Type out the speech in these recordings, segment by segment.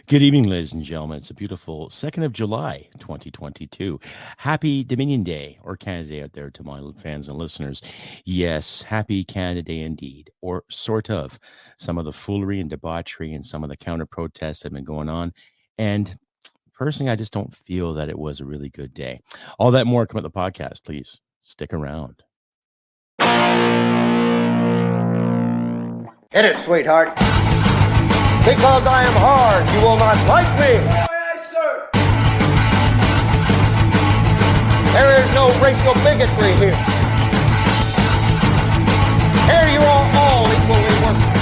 Good evening, ladies and gentlemen. It's a beautiful 2nd of July, 2022. Happy Dominion Day or Canada Day out there to my fans and listeners. Yes, happy Canada Day indeed, or sort of. Some of the foolery and debauchery and some of the counter protests have been going on. And personally, I just don't feel that it was a really good day. All that more come at the podcast. Please stick around. Hit it, sweetheart. Because I am hard, you will not like me. Yes, sir. There is no racial bigotry here. Here you are all equally worthless.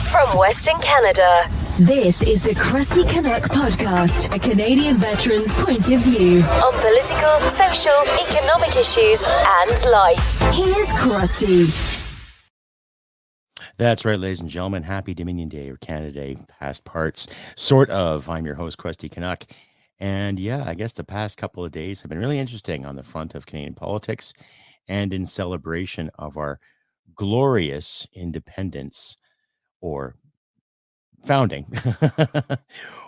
From Western Canada, this is the Crusty Canuck podcast, a Canadian veteran's point of view on political, social, economic issues and life. Here's Crusty. That's right, ladies and gentlemen. Happy Dominion Day or Canada Day, past parts, sort of. I'm your host, Crusty Canuck. And yeah, I guess the past couple of days have been really interesting on the front of Canadian politics and in celebration of our glorious independence or founding,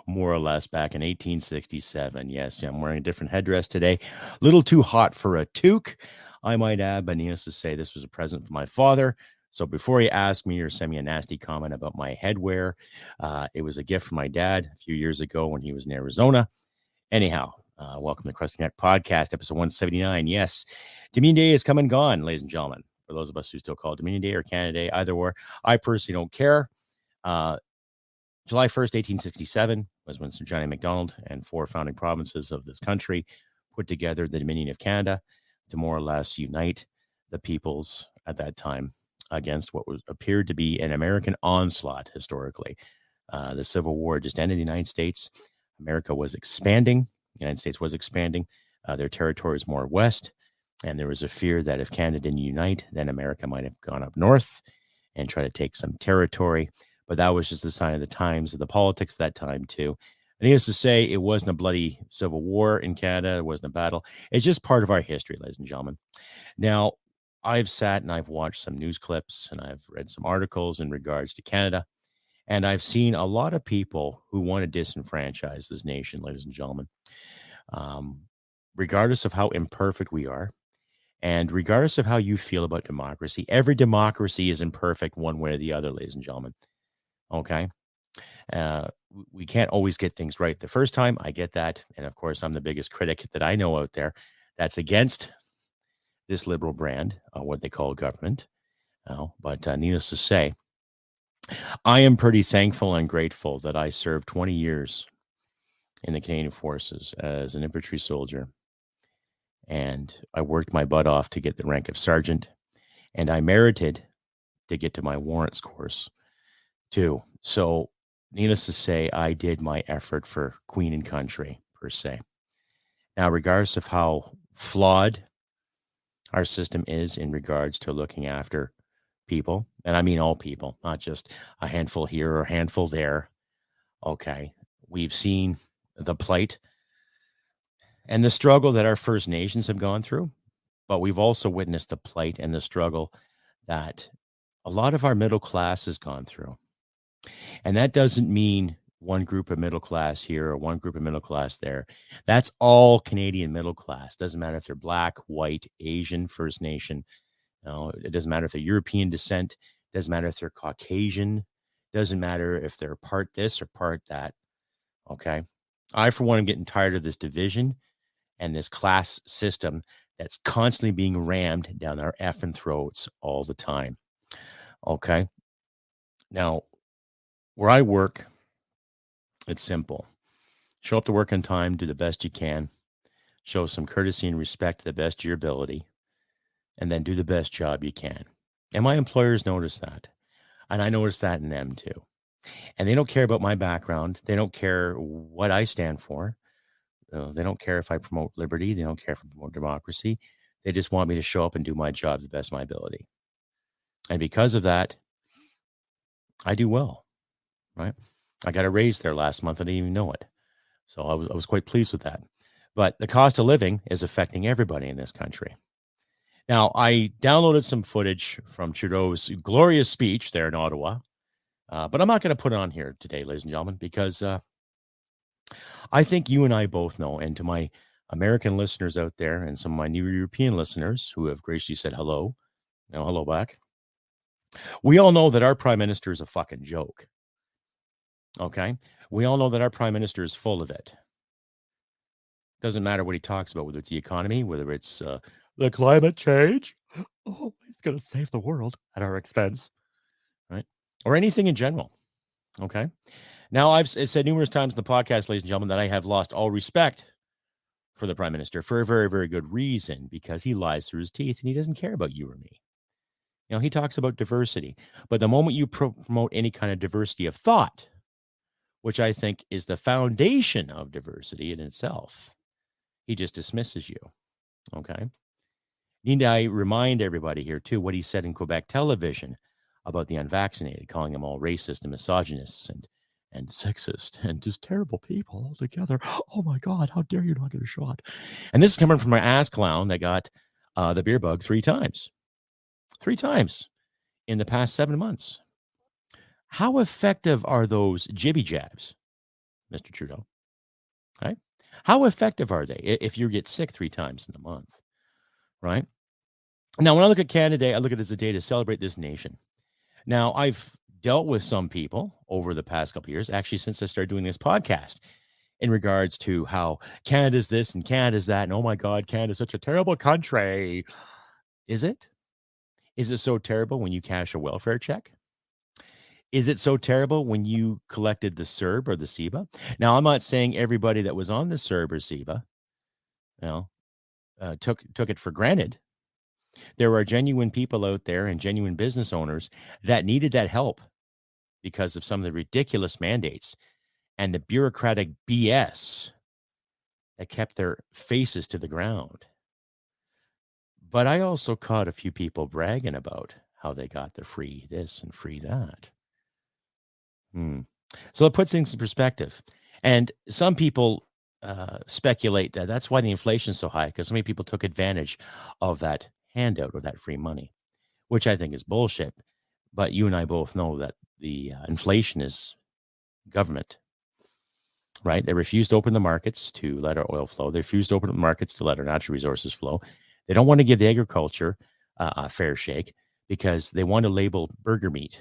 more or less, back in 1867. Yes, I'm wearing a different headdress today. A little too hot for a toque, I might add, but needless to say, this was a present from my father. So before you ask me or send me a nasty comment about my headwear, it was a gift from my dad a few years ago when he was in Arizona. Anyhow, welcome to the Crusty Canuck podcast, episode 179. Yes, Dominion Day is come and gone, ladies and gentlemen. For those of us who still call it Dominion Day or Canada Day, either or, I personally don't care. July 1st, 1867 was when Sir John A. Macdonald and 4 founding provinces of this country put together the Dominion of Canada to more or less unite the peoples at that time against what appeared to be an American onslaught historically. The Civil War just ended in the United States. America was expanding. The United States was expanding. Their territory was more west. And there was a fear that if Canada didn't unite, then America might have gone up north and try to take some territory. But that was just a sign of the times, of the politics at that time, too. And needless to say, it wasn't a bloody civil war in Canada. It wasn't a battle. It's just part of our history, ladies and gentlemen. Now, I've sat and I've watched some news clips and I've read some articles in regards to Canada. And I've seen a lot of people who want to disenfranchise this nation, ladies and gentlemen, regardless of how imperfect we are. And regardless of how you feel about democracy, every democracy is imperfect one way or the other, ladies and gentlemen. Okay. We can't always get things right the first time. I get that. And of course, I'm the biggest critic that I know out there that's against this liberal brand, what they call government. But needless to say, I am pretty thankful and grateful that I served 20 years in the Canadian Forces as an infantry soldier. And I worked my butt off to get the rank of sergeant. And I merited to get to my warrants course too. So needless to say, I did my effort for Queen and country, per se. Now, regardless of how flawed our system is in regards to looking after people, and I mean all people, not just a handful here or a handful there. Okay, we've seen the plight and the struggle that our First Nations have gone through, but we've also witnessed the plight and the struggle that a lot of our middle class has gone through. And that doesn't mean one group of middle class here or one group of middle class there. That's all Canadian middle class. Doesn't matter if they're black, white, Asian, First Nation. It doesn't matter if they're European descent. Doesn't matter if they're Caucasian. Doesn't matter if they're part this or part that. Okay. I, for one, am getting tired of this division and this class system that's constantly being rammed down our effing throats all the time. Okay. Now, where I work, it's simple. Show up to work on time, do the best you can, show some courtesy and respect to the best of your ability, and then do the best job you can. And my employers notice that. And I notice that in them too. And they don't care about my background. They don't care what I stand for. They don't care if I promote liberty. They don't care if I promote democracy. They just want me to show up and do my job to the best of my ability. And because of that, I do well, right? I got a raise there last month. I didn't even know it. So I was quite pleased with that. But the cost of living is affecting everybody in this country. Now, I downloaded some footage from Trudeau's glorious speech there in Ottawa But I'm not going to put it on here today, ladies and gentlemen, because I think you and I both know, and to my American listeners out there and some of my new European listeners who have graciously said hello, hello back. We all know that our prime minister is a fucking joke. Okay? We all know that our prime minister is full of it. Doesn't matter what he talks about, whether it's the economy, whether it's the climate change. Oh, he's going to save the world at our expense, right? Or anything in general. Okay? Now, I've said numerous times in the podcast, ladies and gentlemen, that I have lost all respect for the prime minister for a very, very good reason, because he lies through his teeth and he doesn't care about you or me. He talks about diversity, but the moment you promote any kind of diversity of thought, which I think is the foundation of diversity in itself, he just dismisses you. Okay. Need I remind everybody here too what he said in Quebec television about the unvaccinated, calling them all racist and misogynists and sexist and just terrible people altogether. Oh my God, how dare you not get a shot? And this is coming from my ass clown that got the beer bug 3 times. 3 times in the past 7 months. How effective are those jibby jabs, Mr. Trudeau? Right? How effective are they if you get sick 3 times in a month? Right? Now, when I look at Canada, I look at it as a day to celebrate this nation. Now, I've dealt with some people over the past couple of years, actually since I started doing this podcast, in regards to how Canada's this and Canada's that, and oh my God, Canada's such a terrible country. Is it? Is it so terrible when you cash a welfare check? Is it so terrible when you collected the CERB or the CEBA? Now, I'm not saying everybody that was on the CERB or CEBA, took it for granted. There are genuine people out there and genuine business owners that needed that help because of some of the ridiculous mandates and the bureaucratic BS that kept their faces to the ground. But I also caught a few people bragging about how they got the free this and free that. So it puts things in perspective. And some people speculate that that's why the inflation is so high, because so many people took advantage of that handout or that free money, which I think is bullshit. But you and I both know that the inflation is government, right? They refused to open the markets to let our oil flow. They refused to open the markets to let our natural resources flow. They don't want to give the agriculture a fair shake because they want to label burger meat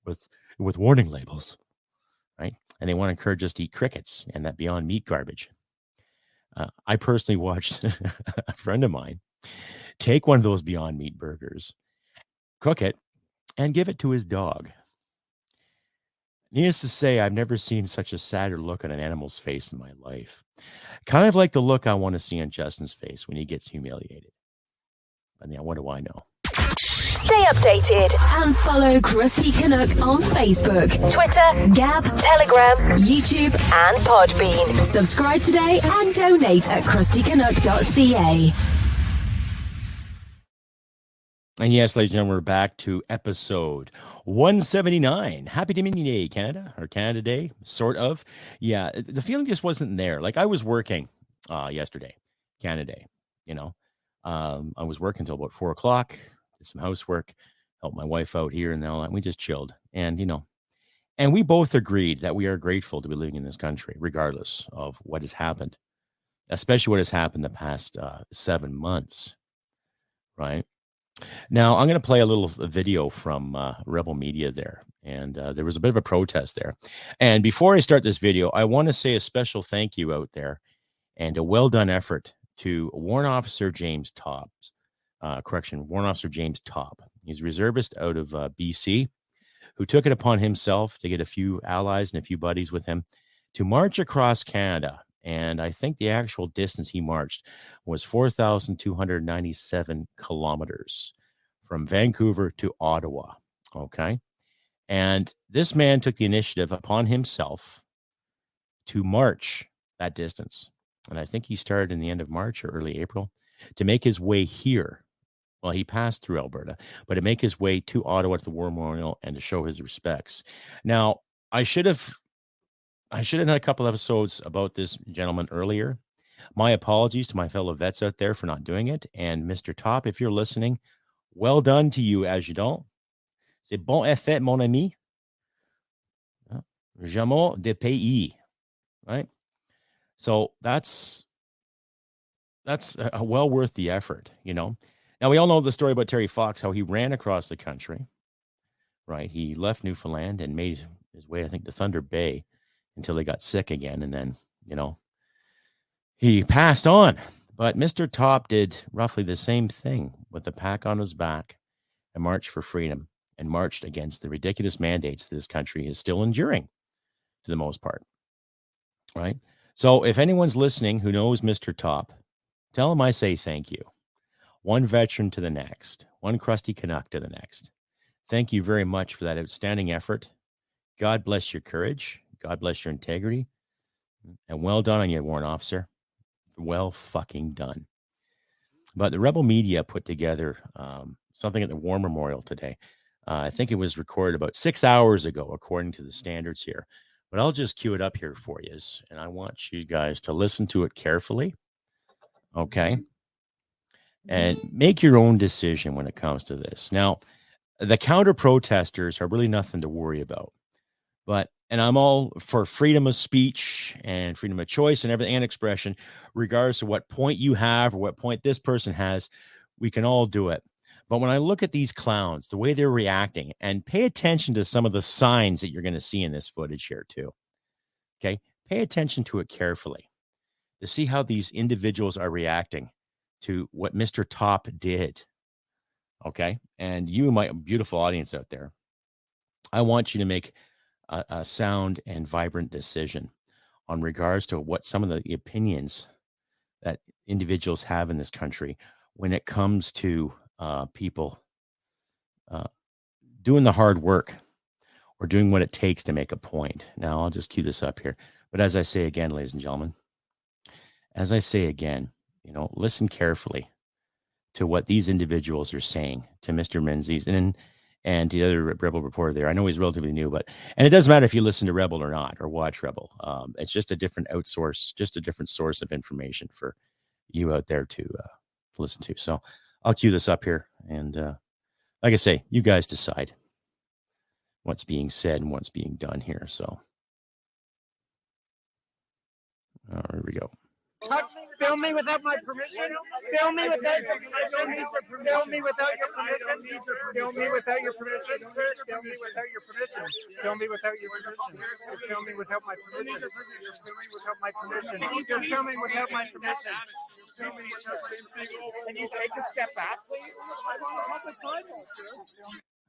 with warning labels, right? And they want to encourage us to eat crickets and that Beyond Meat garbage. I personally watched a friend of mine take one of those Beyond Meat burgers, cook it, and give it to his dog. Needless to say, I've never seen such a sadder look on an animal's face in my life. Kind of like the look I want to see on Justin's face when he gets humiliated. But yeah, what do I know? Stay updated and follow Crusty Canuck on Facebook, Twitter, Gab, Telegram, YouTube, and Podbean. Subscribe today and donate at crustycanuck.ca. And yes, ladies and gentlemen, we're back to episode 179. Happy Dominion Day, Canada, or Canada Day, sort of. Yeah, the feeling just wasn't there. Like I was working yesterday, Canada Day, I was working until about 4 o'clock, did some housework, helped my wife out here and all that. We just chilled. And, and we both agreed that we are grateful to be living in this country, regardless of what has happened, especially what has happened the past 7 months, right? Now, I'm going to play a little video from Rebel Media there, and there was a bit of a protest there. And before I start this video, I want to say a special thank you out there and a well-done effort to Warrant Officer James Tops. Warrant Officer James Top. He's a reservist out of BC who took it upon himself to get a few allies and a few buddies with him to march across Canada. And I think the actual distance he marched was 4,297 kilometers from Vancouver to Ottawa. Okay. And this man took the initiative upon himself to march that distance. And I think he started in the end of March or early April to make his way here. Well, he passed through Alberta, but to make his way to Ottawa to the War Memorial and to show his respects. Now, I should have done a couple episodes about this gentleman earlier. My apologies to my fellow vets out there for not doing it. And Mr. Top, if you're listening, well done to you, as you don't. C'est bon effet, mon ami. Jamais de pays, right? So that's well worth the effort, you know. Now we all know the story about Terry Fox, how he ran across the country, right? He left Newfoundland and made his way, I think, to Thunder Bay until he got sick again, and then, you know, he passed on. But Mr. Top did roughly the same thing with the pack on his back and marched for freedom and marched against the ridiculous mandates this country is still enduring to the most part, right? So if anyone's listening who knows Mr. Top, tell him I say thank you. One veteran to the next, one Crusty Canuck to the next. Thank you very much for that outstanding effort. God bless your courage. God bless your integrity. And well done on you, warrant officer. Well fucking done. But the Rebel Media put together something at the War Memorial today. I think it was recorded about 6 hours ago, according to the standards here. But I'll just cue it up here for you. And I want you guys to listen to it carefully. Okay? And make your own decision when it comes to this. Now, the counter protesters are really nothing to worry about. And I'm all for freedom of speech and freedom of choice and everything and expression, regardless of what point you have or what point this person has, we can all do it. But when I look at these clowns, the way they're reacting, and pay attention to some of the signs that you're going to see in this footage here too. Okay. Pay attention to it carefully to see how these individuals are reacting to what Mr. Top did. Okay. And you, my beautiful audience out there, I want you to make a sound and vibrant decision on regards to what some of the opinions that individuals have in this country when it comes to people doing the hard work or doing what it takes to make a point. Now, I'll just cue this up here. But as I say again, ladies and gentlemen, you know, listen carefully to what these individuals are saying to Mr. Menzies and the other Rebel reporter there. I know he's relatively new, and it doesn't matter if you listen to Rebel or not, or watch Rebel. It's just a different source of information for you out there to listen to. So I'll cue this up here. And like I say, you guys decide what's being said and what's being done here. So here we go. Film me without my permission. Film me without your permission. Film me without your permission. Film me without your permission. Film me without your permission. Film me without your permission. Film me without my permission. Film me without my permission. You're filming without my permission. Can you take a step back, please?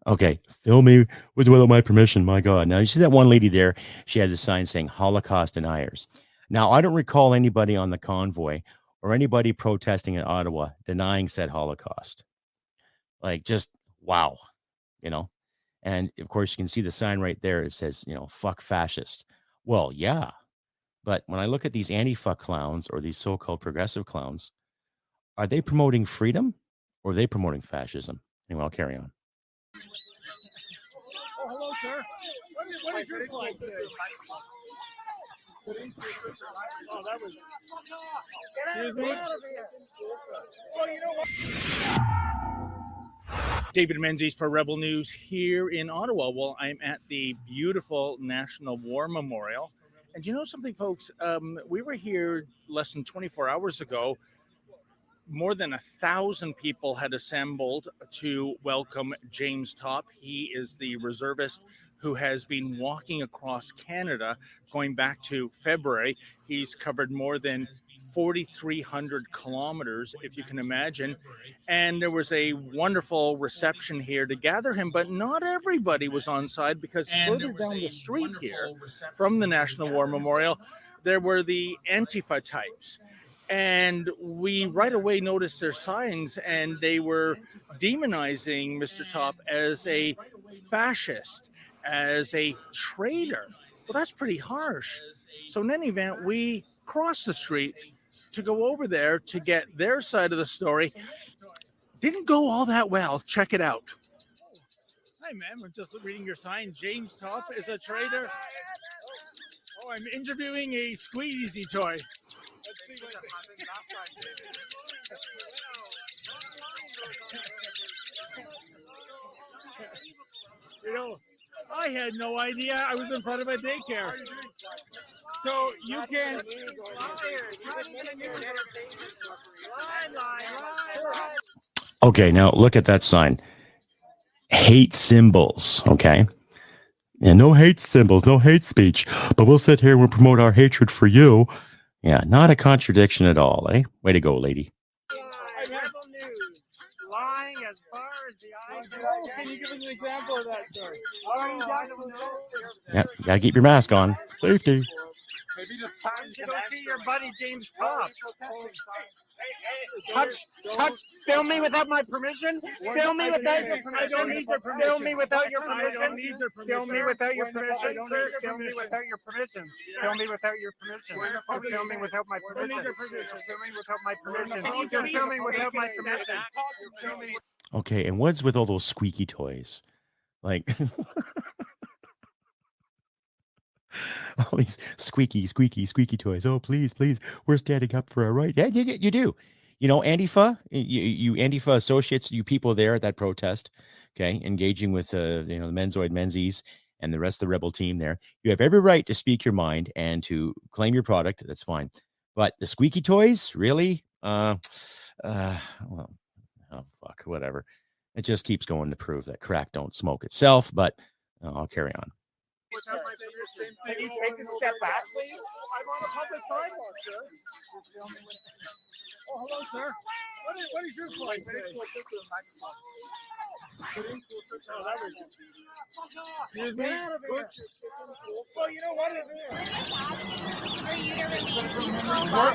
Okay, film me without my permission. My God. Now, you see that one lady there? She had a sign saying Holocaust deniers. Now, I don't recall anybody on the convoy or anybody protesting in Ottawa denying said Holocaust. Like, just wow, you know. And of course, you can see the sign right there. It says, you know, fuck fascists. Well, yeah. But when I look at these anti-fuck clowns or these so-called progressive clowns, are they promoting freedom or are they promoting fascism? Anyway, I'll carry on. Oh, hello, sir. What is your flight today? Oh, that was. Excuse me. Well, you know what? David Menzies for Rebel News here in Ottawa. Well, I'm at the beautiful National War Memorial. And you know something, folks? We were here less than 24 hours ago. More than 1,000 people had assembled to welcome James Top. He is the reservist who has been walking across Canada going back to February. He's covered more than 4,300 kilometers, if you can imagine. And there was a wonderful reception here to gather him, but not everybody was on side because further down the street here from the National War Memorial, there were the Antifa types. And we right away noticed their signs, and they were demonizing Mr. Top as a fascist, as a traitor. Well, that's pretty harsh. So in any event, we crossed the street to go over there to get their side of the story. Didn't go all that well. Check it out. Hi, man. We're just reading your sign. James Top is a traitor. Oh, I'm interviewing a squeezy toy. Let's see what you know, I had no idea I was in front of a daycare. So you can. Okay, now look at that sign. Hate symbols, okay? And no hate symbols, no hate speech, but we'll sit here and we'll promote our hatred for you. Yeah, not a contradiction at all, eh? Way to go, lady. Lying as far as the eye. Can you give us an example of that, sir? Yeah, you gotta keep your mask on. Safety. Maybe the time to go see your buddy James Cobb. Touch, film me without my permission. Film me without your permission. I don't need your permission. Film me without your permission. I don't need your permission. Film me without your permission. Film me without your permission. Film me without your permission. Film me without my permission. Film me without my permission. Film me without my permission. Okay, and what's with all those squeaky toys? Like all these squeaky toys. Oh, please, we're standing up for our right. Yeah, you do. You know, Antifa, you Antifa associates, you people there at that protest, okay, engaging with the mezei and the rest of the rebel team there. You have every right to speak your mind and to claim your product. That's fine. But the squeaky toys, really? Well, oh fuck, whatever. It just keeps going to prove that crack don't smoke itself. But I'll carry on. Can you take a step back, please? I'm on a public sidewalk, sir. Oh, hello, sir. What is your flight today? Excuse me? Well, you know what?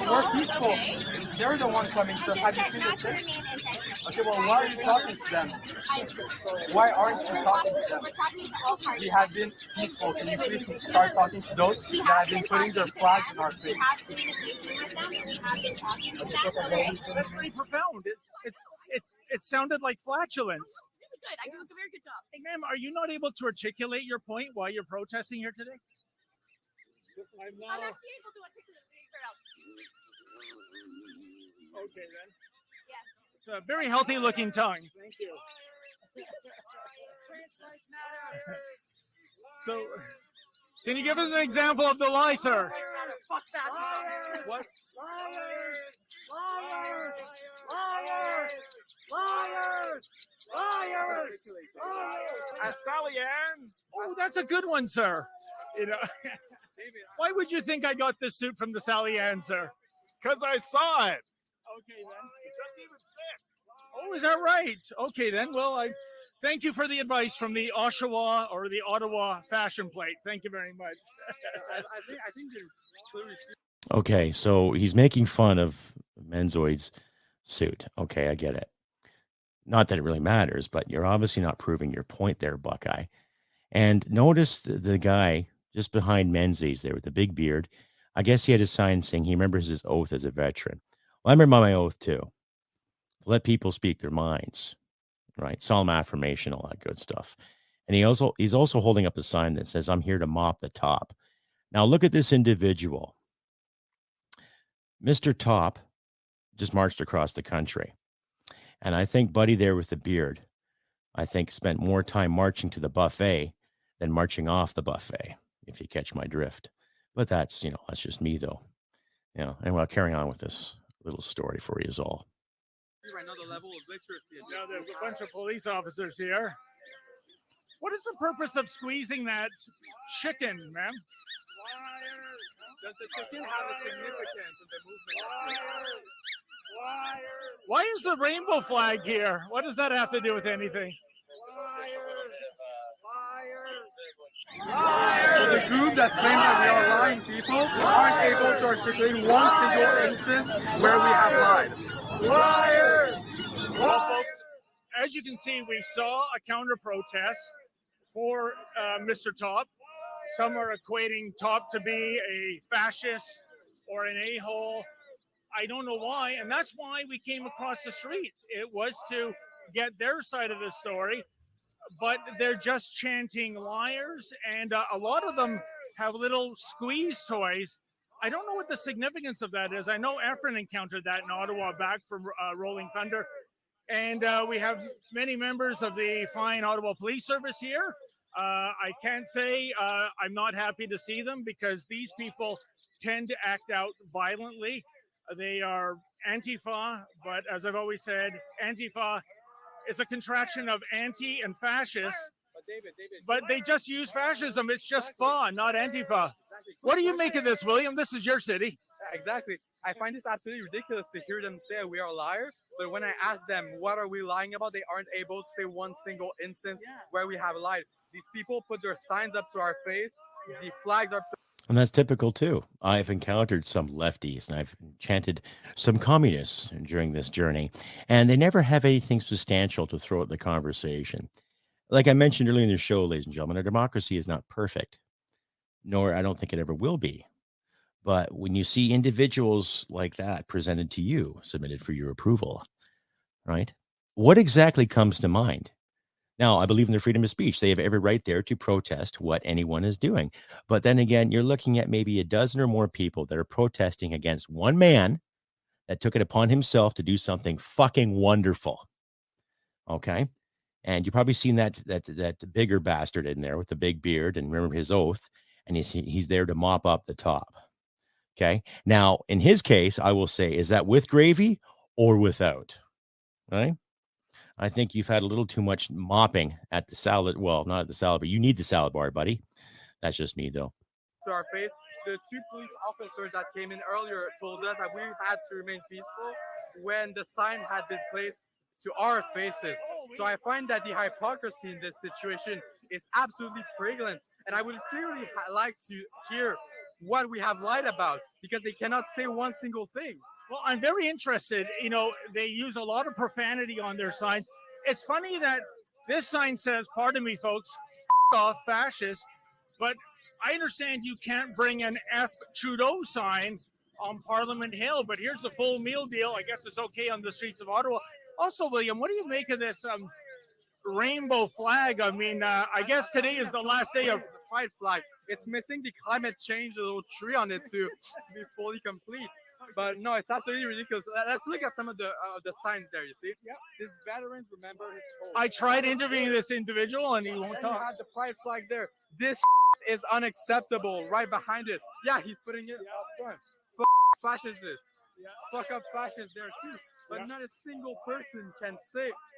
We're peaceful. They're the ones coming to have you seen this thing? Okay, well, why are you talking to them? Why aren't you talking to them? We have been peaceful. Can you please start talking to those that have been putting their flags in our face? That's pretty profound. It sounded like flatulence. Really good. I do a very good job. Ma'am, are you not able to articulate your point while you're protesting here today? I'm not able to articulate out. Okay, then. Yes. It's a very healthy looking tongue. Thank you. So, can you give us an example of the lie, sir? Fuck that. What? Liars! Sally Ann? Oh, that's a good one, sir. You know, why would you think I got this suit from the Sally Ann, sir? Because I saw it. Okay, then. It doesn't even fit. Oh, is that right? Okay, then. Well, I thank you for the advice from the Oshawa or the Ottawa fashion plate. Thank you very much. I think you're clearly. Okay, so he's making fun of Menzoid's suit. Okay, I get it. Not that it really matters, but you're obviously not proving your point there, Buckeye. And notice the guy just behind Menzies there with the big beard. I guess he had a sign saying he remembers his oath as a veteran. Well, I remember my oath too. Let people speak their minds, right? Solemn affirmation, all that good stuff. And he's also holding up a sign that says, "I'm here to mop the top." Now look at this individual. Mr. Top just marched across the country. And I think Buddy there with the beard, I think spent more time marching to the buffet than marching off the buffet, if you catch my drift. But that's just me though. Anyway, I'll carry on with this little story for you all. Another level of literacy. Now there's a bunch of police officers here. What is the purpose of squeezing that chicken, ma'am? Does the chicken have a significance in the movement? Why is the rainbow flag here? What does that have to do with anything? So the group that claims that we are lying people aren't able to articulate one single instance where we have lied. Liars! Well, folks, as you can see, we saw a counter protest for Mr. Top. Some are equating Top to be a fascist or an a-hole. I don't know why, and that's why we came across the street. It was to get their side of the story, but they're just chanting liars, and a lot of them have little squeeze toys. I don't know what the significance of that is. I know Efren encountered that in Ottawa back from Rolling Thunder, and we have many members of the fine Ottawa Police Service here. I can't say I'm not happy to see them because these people tend to act out violently. They are Antifa, but as I've always said, Antifa is a contraction of anti and fascist. But they just use fascism. It's just fun, not Antifa. What do you make of this, William? This is your city. Exactly. I find this absolutely ridiculous to hear them say we are liars, but when I ask them what are we lying about, they aren't able to say one single instance where we have lied. These people put their signs up to our face, the flags are. And that's typical too. I've encountered some lefties and I've chanted some communists during this journey, and they never have anything substantial to throw at the conversation. Like I mentioned earlier in the show, ladies and gentlemen, our democracy is not perfect, nor I don't think it ever will be. But when you see individuals like that presented to you, submitted for your approval, right? What exactly comes to mind? Now, I believe in their freedom of speech. They have every right there to protest what anyone is doing. But then again, you're looking at maybe a dozen or more people that are protesting against one man that took it upon himself to do something fucking wonderful. Okay? And you've probably seen that bigger bastard in there with the big beard and remember his oath, and he's there to mop up the top. Okay. Now, in his case, I will say, is that with gravy or without? Right? I think you've had a little too much mopping at the salad. Well, not at the salad, but you need the salad bar, buddy. That's just me, though. To our face, the two police officers that came in earlier told us that we had to remain peaceful when the sign had been placed to our faces. So I find that the hypocrisy in this situation is absolutely fragrant. And I would clearly like to hear what we have lied about because they cannot say one single thing. Well, I'm very interested. You know, they use a lot of profanity on their signs. It's funny that this sign says, pardon me, folks, off fascist, but I understand you can't bring an F Trudeau sign on Parliament Hill, but here's the full meal deal. I guess it's okay on the streets of Ottawa. Also, William, what do you make of this rainbow flag? I mean, I guess today is the last day of the pride flag. It's missing the climate change, the little tree on it to be fully complete. But no, it's absolutely ridiculous. Let's look at some of the signs there. You see, this veterans remember his home. I tried interviewing this individual, and he won't talk. Had the pride flag there. This is unacceptable. Right behind it. Yeah, he's putting it up front. Fascists. Fuck up fascists there too. But not a single person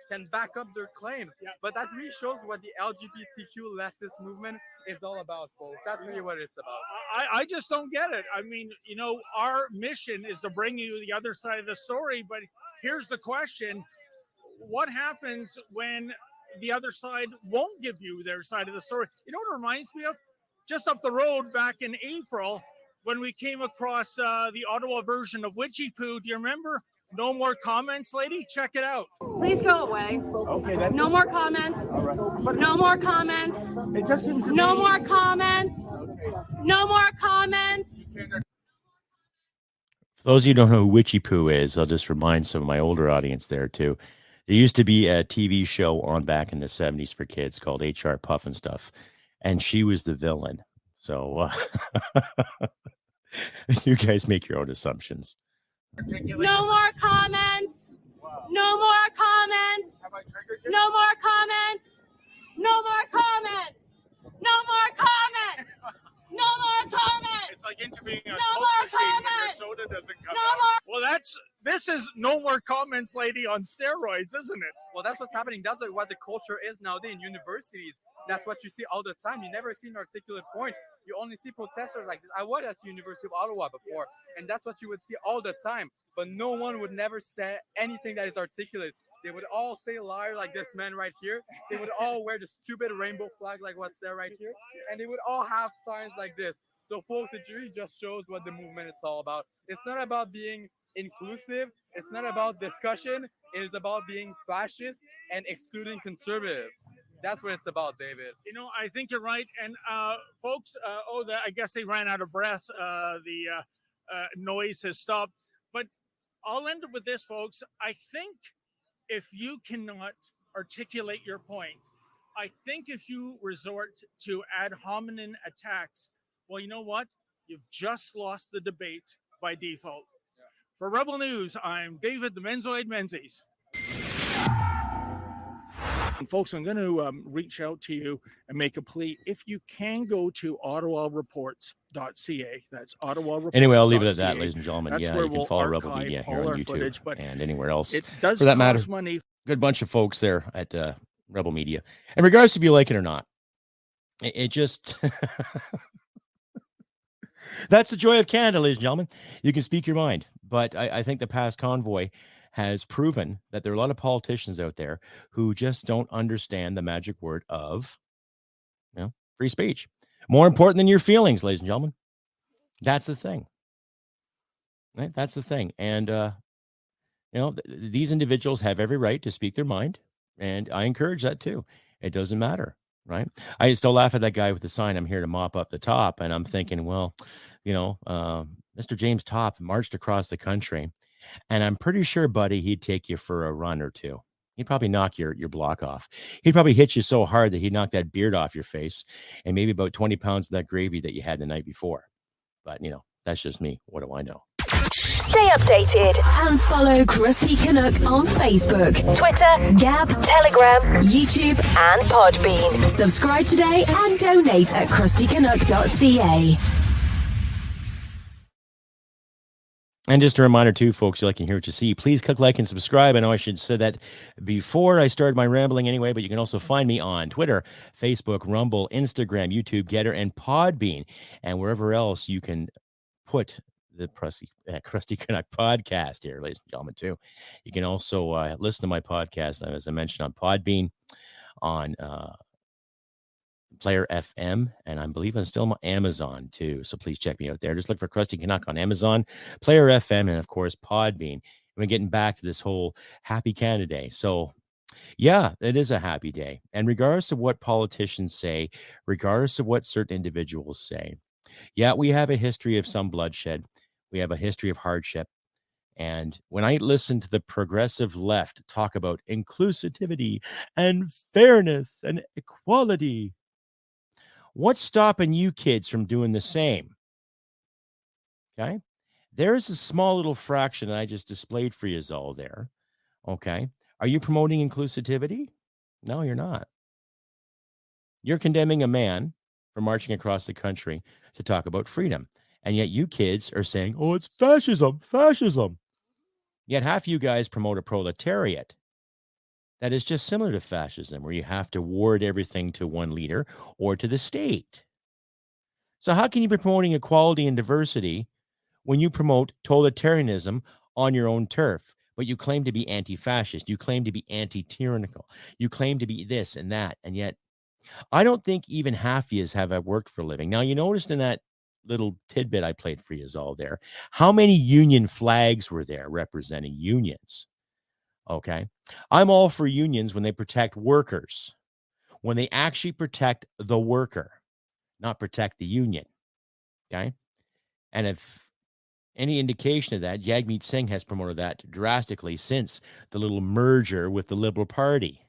can back up their claims. But that really shows what the LGBTQ leftist movement is all about, folks. That's really what it's about. I just don't get it. I mean, you know, our mission is to bring you the other side of the story. But here's the question. What happens when the other side won't give you their side of the story? You know what it reminds me of? Just up the road back in April when we came across the Ottawa version of Witchy Poo. Do you remember? No more comments, lady? Check it out. Please go away. Okay, then. No more comments. No more comments. It just seems to No me- more comments. No more comments. For those of you who don't know who Witchy Poo is, I'll just remind some of my older audience there too. There used to be a TV show on back in the 70s for kids called HR Puff and Stuff, and she was the villain. So you guys make your own assumptions. No more comments. No more comments. No more comments. No more comments. No more comments. No more comments. It's like interviewing a No Coke more machine when comments. your soda doesn't come No out. Well, this is no more comments, lady, on steroids, isn't it? Well, that's what's happening. That's what the culture is nowadays in universities. That's what you see all the time. You never see an articulate point. You only see protesters like this. I was at the University of Ottawa before, and that's what you would see all the time. But no one would never say anything that is articulate. They would all say liar like this man right here. They would all wear the stupid rainbow flag like what's there right here. And they would all have signs like this. So folks, it really just shows what the movement is all about. It's not about being inclusive. It's not about discussion. It is about being fascist and excluding conservatives. That's what it's about, David. You know, I think you're right. And folks, I guess they ran out of breath. The noise has stopped. But I'll end it with this, folks. I think if you cannot articulate your point, I think if you resort to ad hominem attacks, well, you know what? You've just lost the debate by default. Yeah. For Rebel News, I'm David the Menzoid Menzies. And folks, I'm going to reach out to you and make a plea. If you can go to ottawareports.ca, that's ottawareports.ca. Anyway, I'll leave it at that, ladies and gentlemen. That's yeah, where you can we'll follow Rebel archive Media here all on our YouTube footage, but and anywhere else. it does for that matter. cost money. Good bunch of folks there at Rebel Media. And regardless if you like it or not, it just that's the joy of Canada, ladies and gentlemen. You can speak your mind. But I think the past convoy has proven that there are a lot of politicians out there who just don't understand the magic word of free speech. More important than your feelings, ladies and gentlemen. That's the thing. Right? That's the thing. And these individuals have every right to speak their mind, and I encourage that too. It doesn't matter, right? I still laugh at that guy with the sign, "I'm here to mop up the top," and I'm thinking, well, Mr. James Top marched across the country, and I'm pretty sure, buddy, he'd take you for a run or two. He'd probably knock your block off. He'd probably hit you so hard that he'd knock that beard off your face and maybe about 20 pounds of that gravy that you had the night before. But, that's just me. What do I know? Stay updated and follow Crusty Canuck on Facebook, Twitter, Gab, Telegram, YouTube, and Podbean. Subscribe today and donate at crustycanuck.ca. And just a reminder, too, folks, you like to hear what you see, please click like and subscribe. I know I should have said that before I started my rambling anyway, but you can also find me on Twitter, Facebook, Rumble, Instagram, YouTube, Getter, and Podbean, and wherever else you can put the Crusty Canuck podcast here, ladies and gentlemen, too. You can also listen to my podcast, as I mentioned, on Podbean, on Player FM, and I believe I'm still on Amazon too. So please check me out there. Just look for Crusty Canuck on Amazon, Player FM, and of course Podbean. And we're getting back to this whole Happy Canada Day. So yeah, it is a happy day. And regardless of what politicians say, regardless of what certain individuals say, yeah, we have a history of some bloodshed. We have a history of hardship. And when I listen to the progressive left talk about inclusivity and fairness and equality, what's stopping you kids from doing the same? Okay. There's a small little fraction that I just displayed for you all there. Okay. Are you promoting inclusivity? No, you're not. You're condemning a man for marching across the country to talk about freedom. And yet you kids are saying, oh, it's fascism, fascism. Yet half you guys promote a proletariat that is just similar to fascism, where you have to award everything to one leader or to the state. So how can you be promoting equality and diversity when you promote totalitarianism on your own turf, but you claim to be anti-fascist, you claim to be anti-tyrannical, you claim to be this and that, and yet I don't think even half yous have worked for a living. Now, you noticed in that little tidbit I played for you all there, how many union flags were there representing unions? Okay. I'm all for unions when they protect workers, when they actually protect the worker, not protect the union. Okay. And if any indication of that, Jagmeet Singh has promoted that drastically since the little merger with the Liberal Party.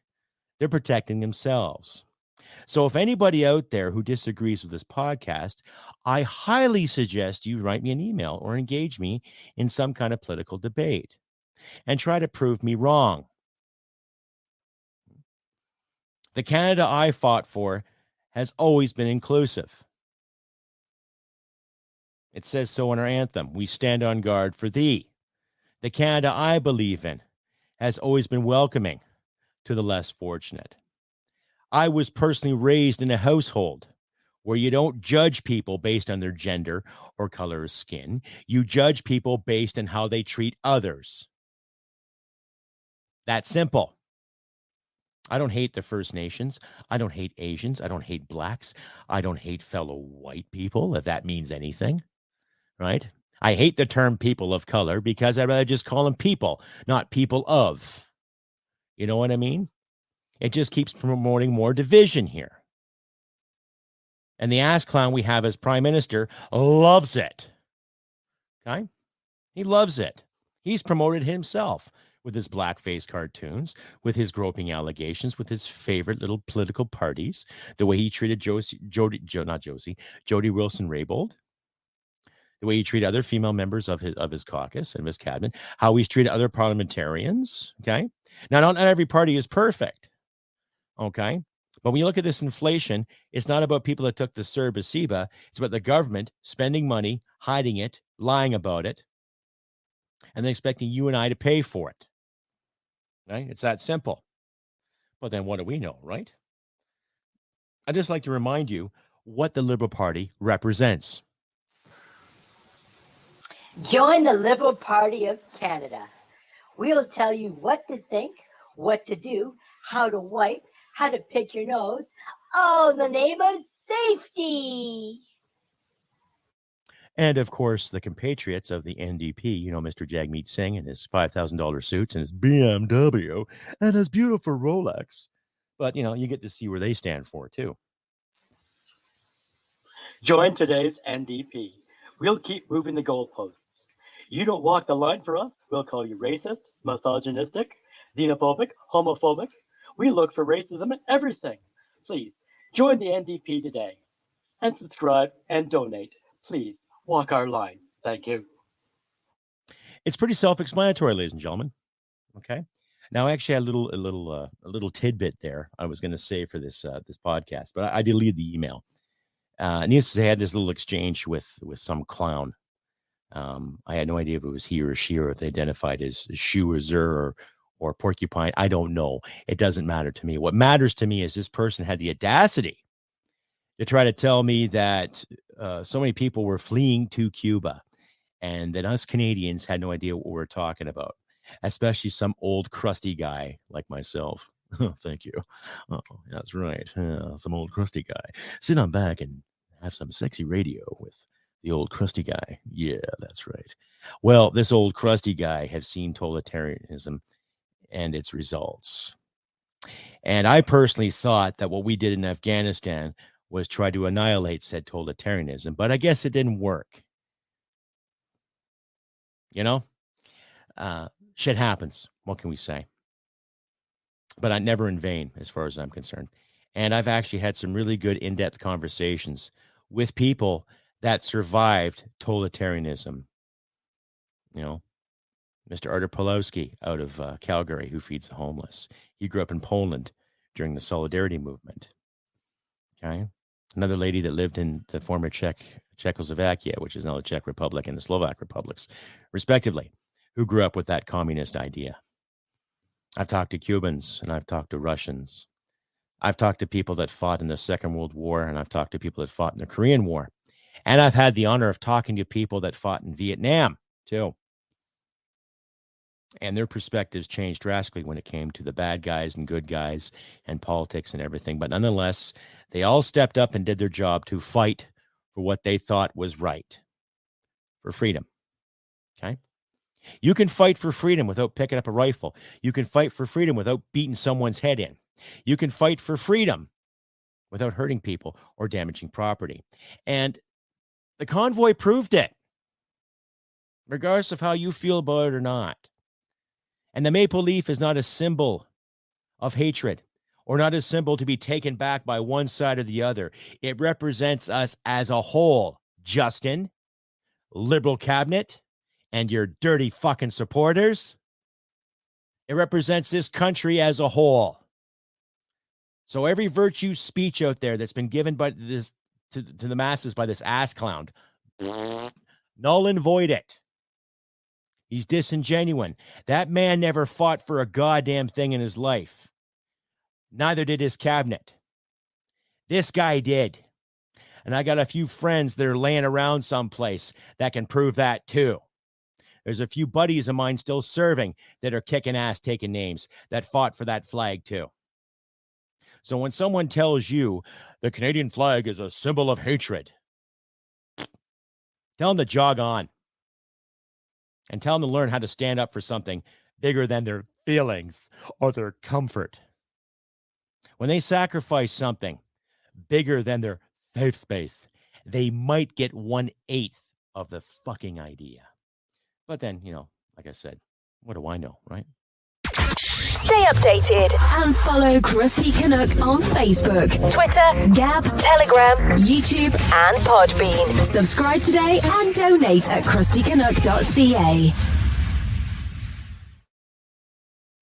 They're protecting themselves. So if anybody out there who disagrees with this podcast, I highly suggest you write me an email or engage me in some kind of political debate and try to prove me wrong. The Canada I fought for has always been inclusive. It says so in our anthem. We stand on guard for thee. The Canada I believe in has always been welcoming to the less fortunate. I was personally raised in a household where you don't judge people based on their gender or color of skin. You judge people based on how they treat others. That's simple. I don't hate the First Nations. I don't hate Asians. I don't hate blacks. I don't hate fellow white people, if that means anything, right? I hate the term people of color because I'd rather just call them people, not people of. You know what I mean? It just keeps promoting more division here. And the ass clown we have as prime minister loves it. Okay? He loves it. He's promoted himself with his blackface cartoons, with his groping allegations, with his favorite little political parties, the way he treated Jody Wilson-Raybould, the way he treated other female members of his caucus and of his cabinet, how he's treated other parliamentarians. Okay? Now, not every party is perfect. Okay. But when you look at this inflation, it's not about people that took the CERB-CEBA. It's about the government spending money, hiding it, lying about it, and then expecting you and I to pay for it. Right? It's that simple. But then what do we know, right? I'd just like to remind you what the Liberal Party represents. Join the Liberal Party of Canada. We'll tell you what to think, what to do, how to wipe, how to pick your nose. Oh, the name of safety. And of course, the compatriots of the NDP, Mr. Jagmeet Singh and his $5,000 suits and his BMW and his beautiful Rolex. But, you get to see where they stand for, too. Join today's NDP. We'll keep moving the goalposts. You don't walk the line for us, we'll call you racist, misogynistic, xenophobic, homophobic. We look for racism in everything. Please, join the NDP today. And subscribe and donate. Please, walk our line. Thank you. It's pretty self-explanatory, ladies and gentlemen. Okay. Now, I actually had a little tidbit there I was going to say for this podcast, but I deleted the email. Needless to say, I had this little exchange with some clown. I had no idea if it was he or she, or if they identified as shoe or zer or porcupine. I don't know. It doesn't matter to me. What matters to me is this person had the audacity to try to tell me that so many people were fleeing to Cuba and that us Canadians had no idea what we were talking about, especially some old crusty guy like myself. Thank you. Oh, that's right. Some old crusty guy. Sit on back and have some sexy radio with the old crusty guy. Yeah, that's right. Well, this old crusty guy has seen totalitarianism and its results. And I personally thought that what we did in Afghanistan was try to annihilate said totalitarianism, but I guess it didn't work. Shit happens. What can we say? But I never in vain, as far as I'm concerned. And I've actually had some really good in-depth conversations with people that survived totalitarianism. Mr. Artur Pawlowski out of Calgary, who feeds the homeless. He grew up in Poland during the Solidarity movement. Okay. Another lady that lived in the former Czechoslovakia, which is now the Czech Republic and the Slovak Republics, respectively, who grew up with that communist idea. I've talked to Cubans and I've talked to Russians. I've talked to people that fought in the Second World War, and I've talked to people that fought in the Korean War. And I've had the honor of talking to people that fought in Vietnam, too. And their perspectives changed drastically when it came to the bad guys and good guys and politics and everything. But nonetheless, they all stepped up and did their job to fight for what they thought was right, for freedom. Okay? You can fight for freedom without picking up a rifle. You can fight for freedom without beating someone's head in. You can fight for freedom without hurting people or damaging property. And the convoy proved it, regardless of how you feel about it or not. And the maple leaf is not a symbol of hatred or not a symbol to be taken back by one side or the other. It represents us as a whole, Justin, Liberal cabinet, and your dirty fucking supporters. It represents this country as a whole. So every virtue speech out there that's been given by this to the masses by this ass clown, null and void it. He's disingenuous. That man never fought for a goddamn thing in his life. Neither did his cabinet. This guy did. And I got a few friends that are laying around someplace that can prove that too. There's a few buddies of mine still serving that are kicking ass, taking names, that fought for that flag too. So when someone tells you the Canadian flag is a symbol of hatred, tell them to jog on. And tell them to learn how to stand up for something bigger than their feelings or their comfort. When they sacrifice something bigger than their safe space, they might get 1/8 of the fucking idea. But then, like I said, what do I know, right? Stay updated and follow Crusty Canuck on Facebook, Twitter, Gab, Telegram, YouTube, and Podbean. Subscribe today and donate at crustycanuck.ca.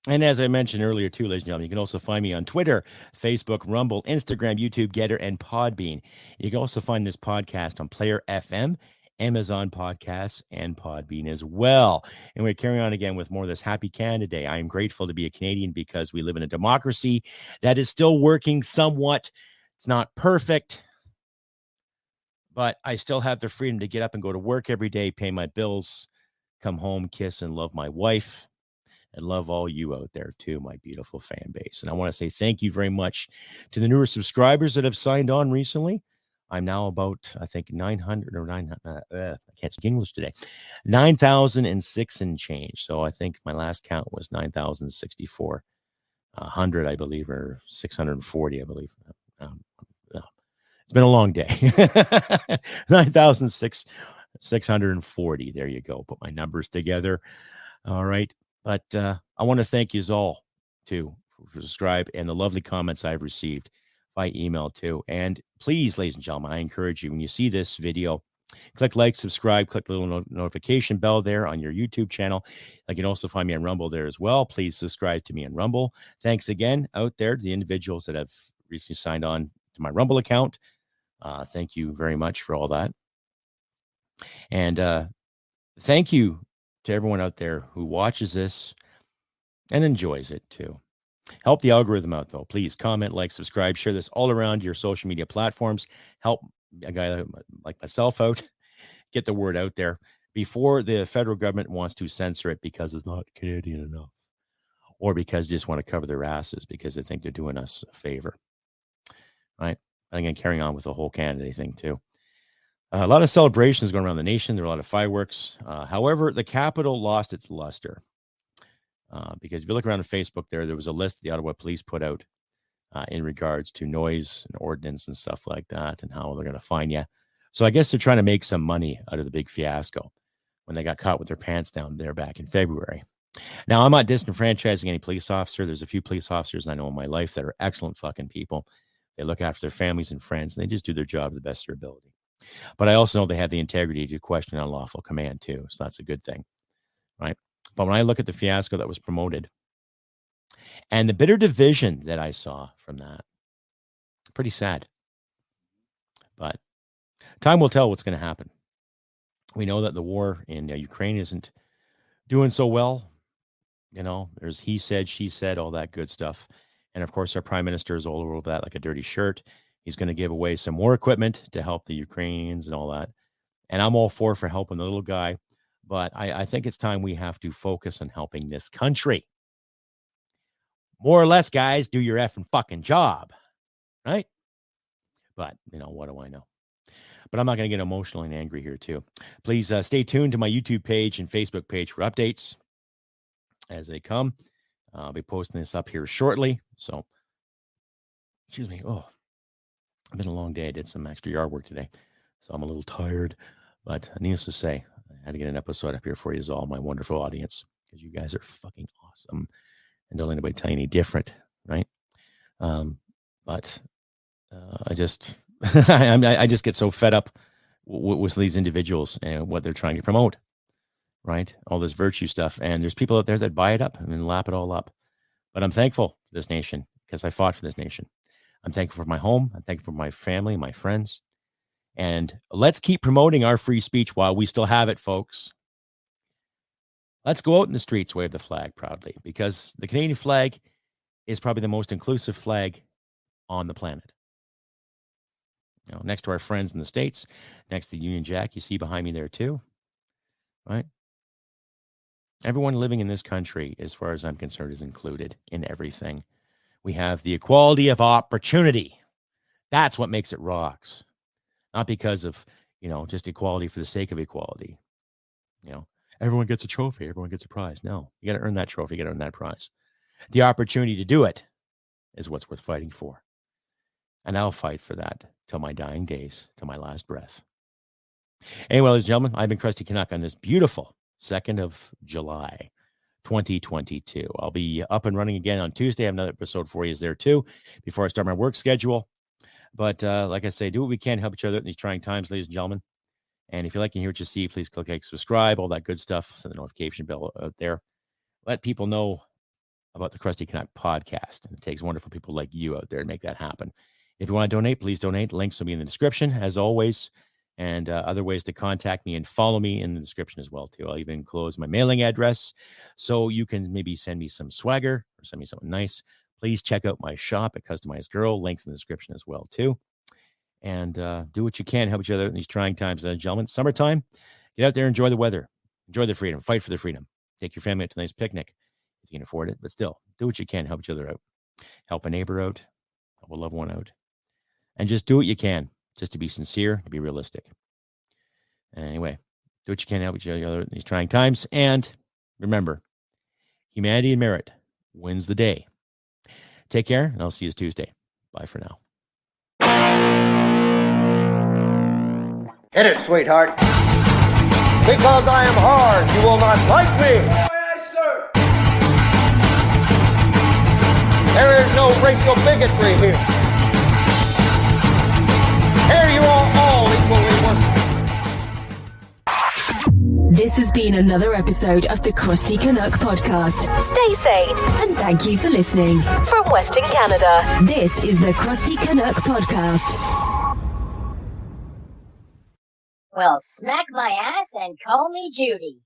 And as I mentioned earlier, too, ladies and gentlemen, you can also find me on Twitter, Facebook, Rumble, Instagram, YouTube, Getter, and Podbean. You can also find this podcast on Player FM, Amazon Podcasts, and Podbean as well. And we're carrying on again with more of this Happy Canada Day. I am grateful to be a Canadian because we live in a democracy that is still working somewhat. It's not perfect, but I still have the freedom to get up and go to work every day, pay my bills, come home, kiss, and love my wife. And love all you out there too, my beautiful fan base. And I want to say thank you very much to the newer subscribers that have signed on recently. I'm now about, I think, 900 or 900. I can't speak English today. 9,006 and change. So I think my last count was 9,064. 100, I believe, or 640, I believe. It's been a long day. 9,640. There you go. Put my numbers together. All right. But I want to thank you all, too, for subscribe and the lovely comments I've received by email, too. And please, ladies and gentlemen, I encourage you, when you see this video, click like, subscribe, click the little notification bell there on your YouTube channel. You can also find me on Rumble there as well. Please subscribe to me on Rumble. Thanks again out there to the individuals that have recently signed on to my Rumble account. Thank you very much for all that. And thank you to everyone out there who watches this and enjoys it too. Help the algorithm out, though. Please comment, like, subscribe, share this all around your social media platforms. Help a guy like myself out, get the word out there before the federal government wants to censor it because it's not Canadian enough, or because they just want to cover their asses because they think they're doing us a favor. Right? I'm going to carry on with the whole Canada thing too. A lot of celebrations going around the nation. There are a lot of fireworks. However, the capital lost its luster. Because if you look around on Facebook there was a list the Ottawa Police put out in regards to noise and ordinance and stuff like that and how they're going to fine you. So I guess they're trying to make some money out of the big fiasco when they got caught with their pants down there back in February. Now, I'm not disenfranchising any police officer. There's a few police officers I know in my life that are excellent fucking people. They look after their families and friends, and they just do their job to the best of their ability. But I also know they have the integrity to question unlawful command too. So that's a good thing, right? But when I look at the fiasco that was promoted and the bitter division that I saw from that, pretty sad. But time will tell what's going to happen. We know that the war in Ukraine isn't doing so well. You know, there's he said, she said, all that good stuff. And of course, our prime minister is all over that like a dirty shirt. He's going to give away some more equipment to help the Ukrainians and all that. And I'm all for helping the little guy. But I think it's time we have to focus on helping this country. More or less, guys, do your effing fucking job. Right? But, what do I know? But I'm not going to get emotional and angry here, too. Please stay tuned to my YouTube page and Facebook page for updates as they come. I'll be posting this up here shortly. So, excuse me. Oh, it's been a long day. I did some extra yard work today, so I'm a little tired. But needless to say, I had to get an episode up here for you all, my wonderful audience, because you guys are fucking awesome. And don't let anybody tell you any different, right? But I just I just get so fed up with these individuals and what they're trying to promote, right? All this virtue stuff. And there's people out there that buy it up and lap it all up. But I'm thankful for this nation because I fought for this nation. I'm thankful for my home. I'm thankful for my family, my friends. And let's keep promoting our free speech while we still have it, folks. Let's go out in the streets, wave the flag proudly, because the Canadian flag is probably the most inclusive flag on the planet. Next to our friends in the States, next to Union Jack, you see behind me there too, right? Everyone living in this country, as far as I'm concerned, is included in everything. We have the equality of opportunity. That's what makes it rocks. Not because of, just equality for the sake of equality. Everyone gets a trophy. Everyone gets a prize. No, you got to earn that trophy. You got to earn that prize. The opportunity to do it is what's worth fighting for. And I'll fight for that till my dying days, till my last breath. Anyway, ladies and gentlemen, I've been Crusty Canuck on this beautiful 2nd of July, 2022. I'll be up and running again on Tuesday. I have another episode for you there too before I start my work schedule. But like I say, do what we can to help each other in these trying times, ladies and gentlemen. And if you like to hear what you see, please click like, subscribe, all that good stuff. Send the notification bell out there. Let people know about the Crusty Canuck podcast. And it takes wonderful people like you out there to make that happen. If you want to donate, please donate. Links will be in the description, as always, and other ways to contact me and follow me in the description as well, too. I'll even close my mailing address so you can maybe send me some swagger or send me something nice. Please check out my shop at Customized Girl. Links in the description as well, too. And do what you can, help each other in these trying times, gentlemen. Summertime, get out there, enjoy the weather, enjoy the freedom, fight for the freedom. Take your family out to a nice picnic if you can afford it, but still, do what you can, help each other out. Help a neighbor out, help a loved one out. And just do what you can, just to be sincere, to be realistic. Anyway, do what you can to help each other in these trying times. And remember, humanity and merit wins the day. Take care, and I'll see you Tuesday. Bye for now. Hit it, sweetheart. Because I am hard, you will not like me. Yes, sir. There is no racial bigotry here. Here you are all equally worthy. This has been another episode of the Crusty Canuck podcast. Stay sane and thank you for listening. From Western Canada, this is the Crusty Canuck podcast. Well, smack my ass and call me Judy.